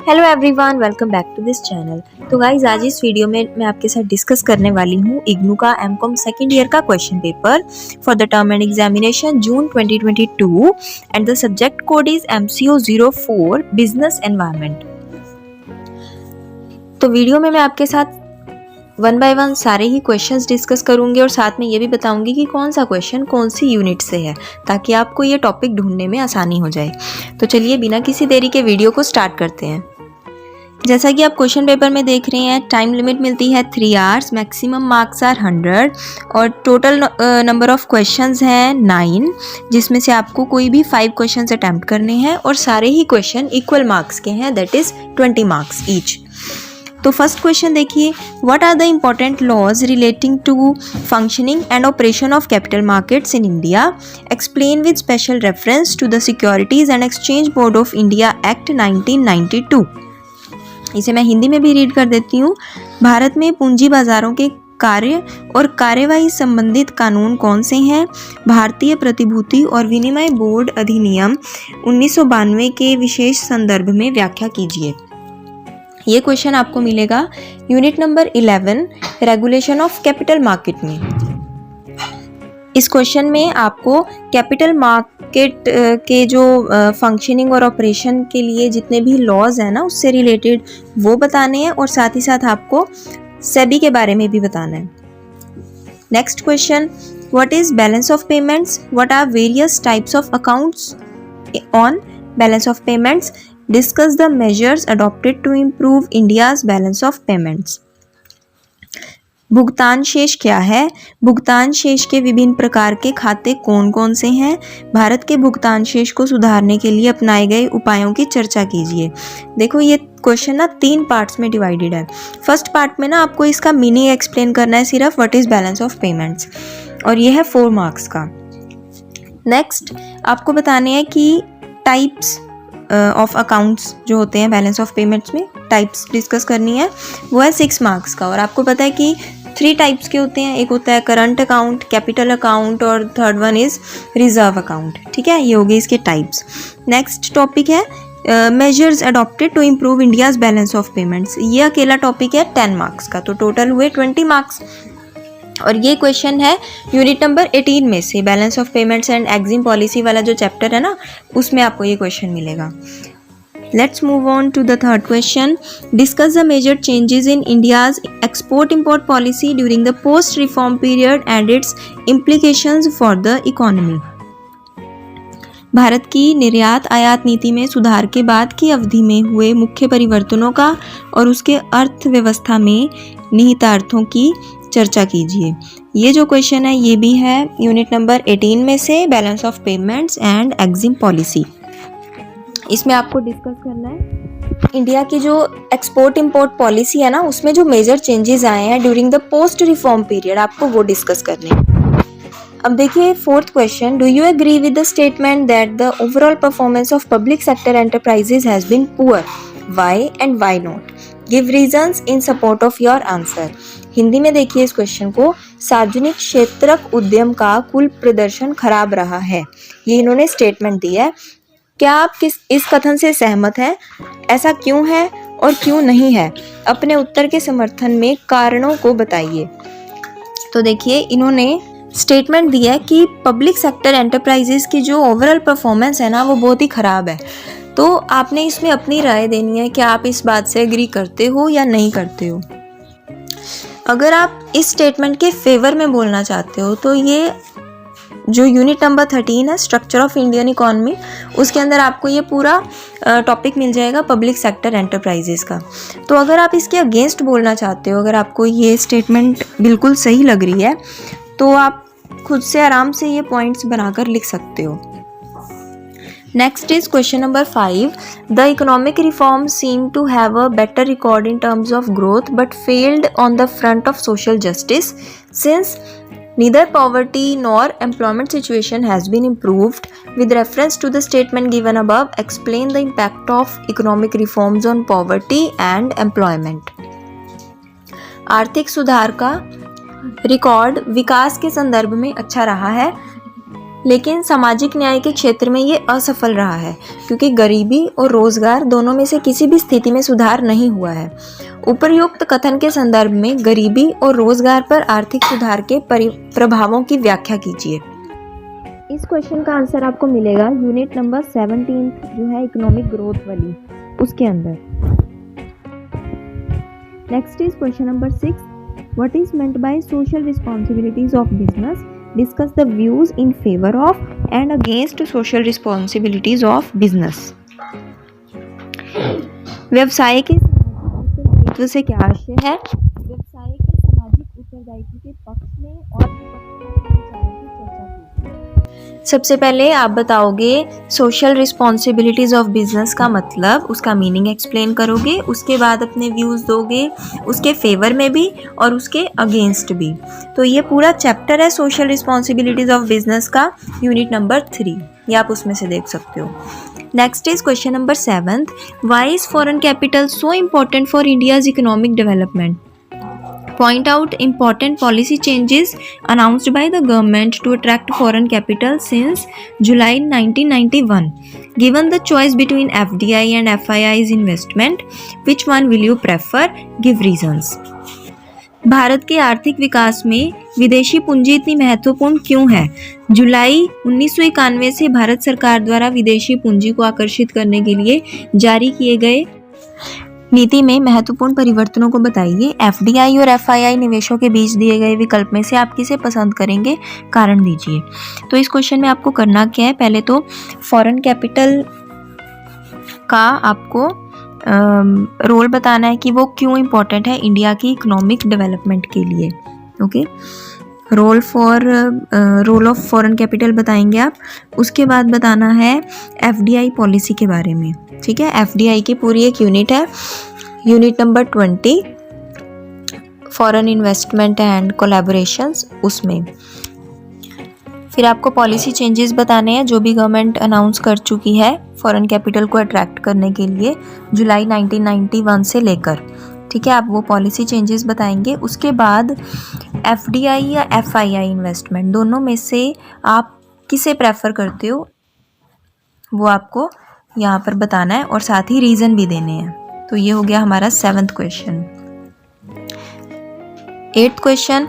Hello everyone, welcome back to this channel. तो guys आज इस वीडियो में मैं आपके साथ डिस्कस करने वाली हूँ इग्नू का एमकॉम सेकेंड ईयर का question paper for the term and examination June 2022 and the subject code is MCO 04 business environment. तो वीडियो में मैं आपके साथ वन बाय वन सारे ही क्वेश्चंस डिस्कस करूंगी और साथ में ये भी बताऊंगी कि कौन सा क्वेश्चन कौन सी यूनिट से है, ताकि आपको ये टॉपिक ढूंढने में आसानी हो जाए। तो चलिए बिना किसी देरी के वीडियो को स्टार्ट करते हैं। जैसा कि आप क्वेश्चन पेपर में देख रहे हैं, टाइम लिमिट मिलती है 3 आवर्स, मैक्सिमम मार्क्स आर 100 और टोटल नंबर ऑफ क्वेश्चंस हैं 9, जिसमें से आपको कोई भी 5 क्वेश्चंस अटेम्प्ट करने हैं और सारे ही क्वेश्चन इक्वल मार्क्स के हैं, दैट इज 20 मार्क्स ईच। तो फर्स्ट क्वेश्चन देखिए, what are the important laws relating to functioning and operation of capital markets in India, explain with special reference to the securities and exchange board of India act 1992। इसे मैं हिंदी में भी read कर देती हूँ। भारत में पूंजी बाजारों के कार्य और कार्यवाही संबंधित कानून कौन से हैं? भारतीय प्रतिभूति और विनिमय बोर्ड अधिनियम 1992 के विशेष संदर्भ में व्याख्या कीजिए। ये क्वेश्चन आपको मिलेगा unit number 11 regulation of capital market में। इस क्वेश्चन में आपको कैपिटल मार्केट के जो फंक्शनिंग और ऑपरेशन के लिए जितने भी लॉज हैं ना, उससे रिलेटेड वो बताने हैं और साथ ही साथ आपको सेबी के बारे में भी बताना है। Next question, what is balance of payments? What are various types of accounts on balance of payments? Discuss the measures adopted to improve India's balance of payments. भुगतान शेष क्या है? भुगतान शेष के विभिन्न प्रकार के खाते कौन कौन से हैं? भारत के भुगतान शेष को सुधारने के लिए अपनाए गए उपायों की चर्चा कीजिए। देखो ये क्वेश्चन ना 3 पार्ट्स में डिवाइडेड है। फर्स्ट पार्ट में ना आपको इसका मीनिंग एक्सप्लेन करना है, सिर्फ what is balance of payments, और ये है 4 मार्क्स का। नेक्स्ट आपको बताने हैं कि टाइप्स ऑफ अकाउंट्स जो होते हैं बैलेंस ऑफ पेमेंट्स में, टाइप्स डिस्कस करनी है, वो है 6 मार्क्स का। और आपको पता है कि 3 टाइप्स के होते हैं, एक होता है करंट अकाउंट, कैपिटल अकाउंट और third one is reserve account. ठीक है, ये हो गए इसके टाइप्स। नेक्स्ट टॉपिक है measures adopted to improve India's balance of payments. ये अकेला टॉपिक है 10 मार्क्स का, तो टोटल हुए 20 मार्क्स। और ये क्वेश्चन है यूनिट नंबर 18 में से, balance of payments and EXIM policy वाला जो चैप्टर है ना, उसमें आपको ये क्वेश्चन मिलेगा। Let's move on to the third question. Discuss the major changes in India's export-import policy during the post-reform period and its implications for the economy. Bharat की निर्यात आयात नीति में सुधार के बाद की अवधि में हुए मुख्य परिवर्तनों का और उसके अर्थव्यवस्था में निहितार्थों की चर्चा कीजिए। ये जो क्वेश्चन है ये भी है यूनिट नंबर 18 में से, balance of payments and EXIM policy. इसमें आपको डिस्कस करना है इंडिया की जो एक्सपोर्ट इंपोर्ट पॉलिसी है ना, उसमें जो मेजर चेंजेस आए हैं during the post reform period, आपको वो डिस्कस करने हैं। अब देखिए 4th question, do you agree with the statement that the overall performance of public sector enterprises has been poor? Why and why not? Give reasons in support of your answer. Hindi में देखिए इस question को, सार्वजनिक क्षेत्रक उद्यम का कुल प्रदर्शन खराब रहा है, ये इन्होंने स्टेटमेंट दी है। क्या आप इस कथन से सहमत हैं? ऐसा क्यों है और क्यों नहीं है? अपने उत्तर के समर्थन में कारणों को बताइए। तो देखिए इन्होंने स्टेटमेंट दिया है कि पब्लिक सेक्टर एंटरप्राइजेस की जो ओवरऑल परफॉर्मेंस है ना, वो बहुत ही ख़राब है। तो आपने इसमें अपनी राय देनी है कि आप इस बात से एग्री करते हो या नहीं करते हो। अगर आप इस स्टेटमेंट के फेवर में बोलना चाहते हो तो ये जो यूनिट नंबर 13 है स्ट्रक्चर ऑफ इंडियन इकोनॉमी, उसके अंदर आपको ये पूरा टॉपिक मिल जाएगा पब्लिक सेक्टर एंटरप्राइजेस का। तो अगर आप इसके अगेंस्ट बोलना चाहते हो, अगर आपको ये स्टेटमेंट बिल्कुल सही लग रही है, तो आप खुद से आराम से ये पॉइंट्स बनाकर लिख सकते हो। Next is question number 5, the economic reform seem to have a better record in terms of growth but failed on the front of social justice since neither poverty nor employment situation has been improved. With reference to the statement given above, explain the impact of economic reforms on poverty and employment. आर्थिक सुधार का record विकास के संदर्भ में अच्छा रहा है, लेकिन सामाजिक न्याय के क्षेत्र में ये असफल रहा है क्योंकि गरीबी और रोजगार दोनों में से किसी भी स्थिति में सुधार नहीं हुआ है। उपर्युक्त कथन के संदर्भ में गरीबी और रोजगार पर आर्थिक सुधार के प्रभावों की व्याख्या कीजिए। इस क्वेश्चन का आंसर आपको मिलेगा यूनिट नंबर 17 जो है इकोनॉमिक ग्रोथ वाली, उसके अंदर। Next is question number 6, what is meant by social responsibilities of business? Discuss the views in favor of and against social responsibilities of business. व्यवसाय के उत्तरदायित्व से क्या आशय है? व्यवसाय के सामाजिक उत्तरदायित्व के पक्ष में और विपक्ष में विचारों की चर्चा कीजिए। सबसे पहले आप बताओगे सोशल रिस्पॉन्सिबिलिटीज ऑफ बिजनेस का मतलब, उसका मीनिंग एक्सप्लेन करोगे, उसके बाद अपने व्यूज़ दोगे, उसके फेवर में भी और उसके अगेंस्ट भी। तो ये पूरा चैप्टर है सोशल रिस्पॉन्सिबिलिटीज ऑफ बिजनेस का, यूनिट नंबर 3, ये आप उसमें से देख सकते हो। Next is question number 7, why is foreign capital so important for India's economic development? Point out important policy changes announced by the government to attract foreign capital since July 1991. Given the choice between FDI and FII's investment, which one will you prefer? Give reasons. Bharat के आर्थिक विकास में विदेशी पूंजी इतनी महत्वपूर्ण क्यों है? जुलाई 1991 से भारत सरकार द्वारा विदेशी पूंजी को आकर्षित करने के लिए जारी किए गए नीति में महत्वपूर्ण परिवर्तनों को बताइए। FDI और FII निवेशों के बीच दिए गए विकल्प में से आप किसे पसंद करेंगे? कारण दीजिए। तो इस क्वेश्चन में आपको करना क्या है, पहले तो फॉरेन कैपिटल का आपको रोल बताना है कि वो क्यों इम्पोर्टेंट है इंडिया की इकोनॉमिक डेवलपमेंट के लिए। Okay, role of foreign capital बताएंगे आप। उसके बाद बताना है FDI पॉलिसी के बारे में। ठीक है, FDI की पूरी एक यूनिट है, unit number 20, foreign investment and collaborations, उसमें। फिर आपको पॉलिसी चेंजेस बताने हैं जो भी गवर्नमेंट अनाउंस कर चुकी है फॉरेन कैपिटल को अट्रैक्ट करने के लिए जुलाई 1991 से लेकर। ठीक है, आप वो पॉलिसी चेंजेस बताएंगे। उसके बाद FDI या FII इन्वेस्टमेंट, दोनों में से आप किसे प्रेफर करते हो वो आपको यहाँ पर बताना है और साथ ही रीज़न भी देने हैं। तो ये हो गया हमारा 7th क्वेश्चन। 8th क्वेश्चन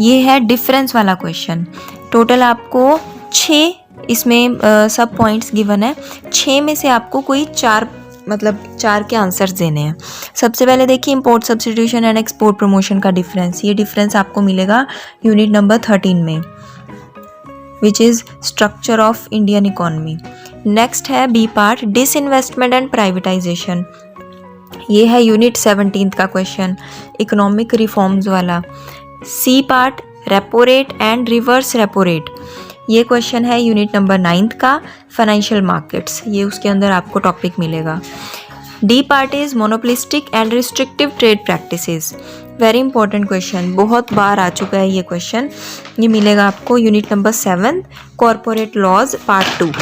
ये है डिफरेंस वाला क्वेश्चन। टोटल आपको 6 इसमें सब पॉइंट्स गिवन है। 6 में से आपको कोई 4 के आंसर्स देने हैं। सबसे पहले देखिए import substitution and export promotion का डिफरेंस। ये डिफरेंस आपको मिलेगा यूनिट नंबर 13 में, which is structure of Indian economy. Next है B part, disinvestment and privatization. ये है यूनिट 17 का क्वेश्चन, इकोनॉमिक रिफॉर्म्स वाला। C part, repo rate and reverse repo rate. ये क्वेश्चन है यूनिट नंबर 9 का, फाइनेंशियल मार्केट्स। ये उसके अंदर आपको टॉपिक मिलेगा। D part is monopolistic and restrictive trade practices. Very important question, बहुत बार आ चुका है ये क्वेश्चन। ये मिलेगा आपको unit number 7, corporate laws part 2।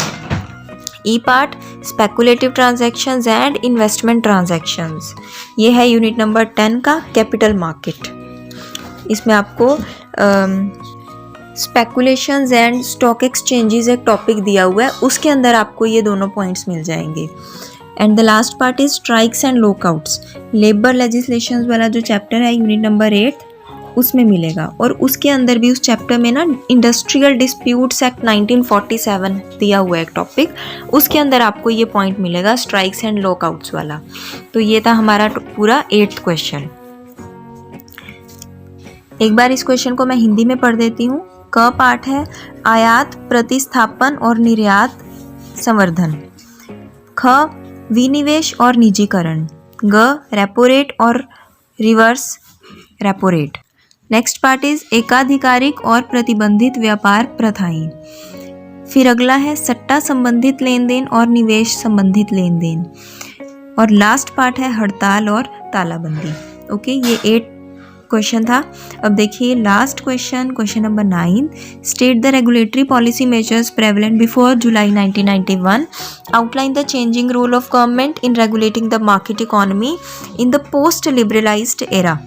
E part, speculative transactions and investment transactions. ये है यूनिट नंबर 10 का, कैपिटल मार्केट। इसमें आपको स्पेकुलेशंस एंड स्टॉक एक्सचेंजेस एक टॉपिक दिया हुआ है, उसके अंदर आपको ये दोनों पॉइंट्स मिल जाएंगे। And the last part is strikes and lockouts. Labour legislations वाला जो चैप्टर है यूनिट नंबर 8, उसमें मिलेगा। और उसके अंदर भी उस चैप्टर में ना इंडस्ट्रियल डिस्प्यूट्स एक्ट 1947 दिया हुआ है एक टॉपिक, उसके अंदर आपको ये पॉइंट मिलेगा स्ट्राइक्स एंड लॉकआउट्स वाला। तो ये था हमारा पूरा 8th क्वेश्चन। एक बार इस क्वेश्चन को मैं हिंदी में पढ़ देती हूँ। क पार्ट है आयात प्रतिस्थापन और निर्यात संवर्धन। ख विनिवेश और निजीकरण। ग रेपो रेट और reverse repo rate. Next part is एकाधिकारिक और प्रतिबंधित व्यापार प्रथाएं। फिर अगला है सट्टा संबंधित लेन देन और निवेश संबंधित लेन देन। और लास्ट पार्ट है हड़ताल और तालाबंदी। ओके, ये 8 क्वेश्चन था। अब देखिए last question, question number 9, state the regulatory policy measures prevalent before July 1991, outline the changing role of government in regulating the market economy in the post liberalized era.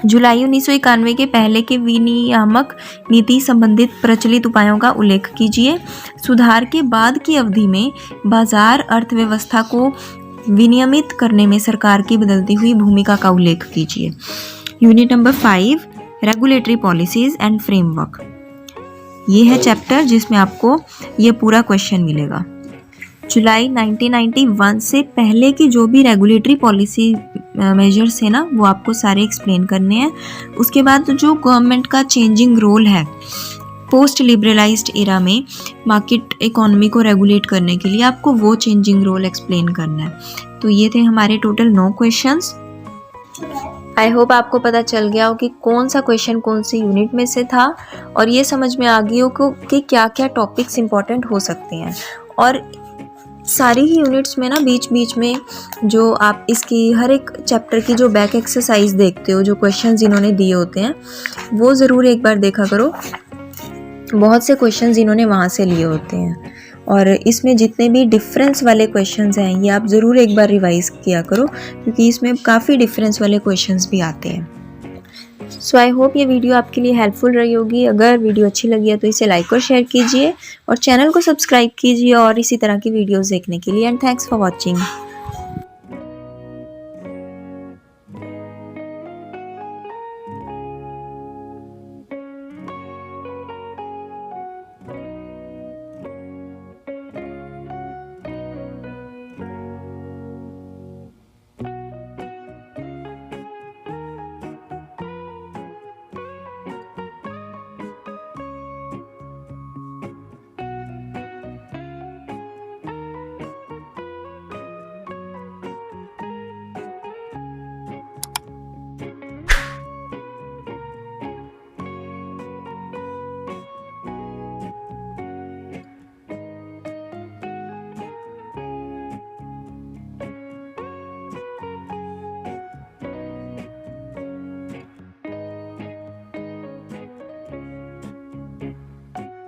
जुलाई 1991 के पहले के विनियामक नीति संबंधित प्रचलित उपायों का उल्लेख कीजिए। सुधार के बाद की अवधि में बाजार अर्थव्यवस्था को विनियमित करने में सरकार की बदलती हुई भूमिका का उल्लेख कीजिए। Unit number 5, regulatory policies and framework. ये है चैप्टर जिसमें आपको ये पूरा क्वेश्चन मिलेगा। जुलाई 1991 से पहले की जो भी रेगुलेटरी पॉलिसी मेजर्स है ना, वो आपको सारे एक्सप्लेन करने हैं। उसके बाद जो गवर्नमेंट का चेंजिंग रोल है पोस्ट लिबरलाइज्ड एरा में मार्केट इकोनॉमी को रेगुलेट करने के लिए, आपको वो चेंजिंग रोल एक्सप्लेन करना है। तो ये थे हमारे टोटल 9 क्वेश्चंस। आई होप आपको पता चल गया हो कि कौन सा क्वेश्चन कौन सी यूनिट में से था, और ये समझ में आ गई हो कि क्या क्या टॉपिक्स इंपॉर्टेंट हो सकते हैं। और सारी ही यूनिट्स में ना बीच बीच में जो आप इसकी हर एक चैप्टर की जो बैक एक्सरसाइज देखते हो, जो क्वेश्चंस इन्होंने दिए होते हैं, वो ज़रूर एक बार देखा करो। बहुत से क्वेश्चंस इन्होंने वहाँ से लिए होते हैं, और इसमें जितने भी डिफरेंस वाले क्वेश्चंस हैं ये आप ज़रूर एक बार रिवाइज किया करो, क्योंकि इसमें काफ़ी डिफरेंस वाले क्वेश्चंस भी आते हैं। सो आई होप ये वीडियो आपके लिए हेल्पफुल रही होगी। अगर वीडियो अच्छी लगी है तो इसे लाइक और शेयर कीजिए, और चैनल को सब्सक्राइब कीजिए और इसी तरह की वीडियोस देखने के लिए। And thanks for watching.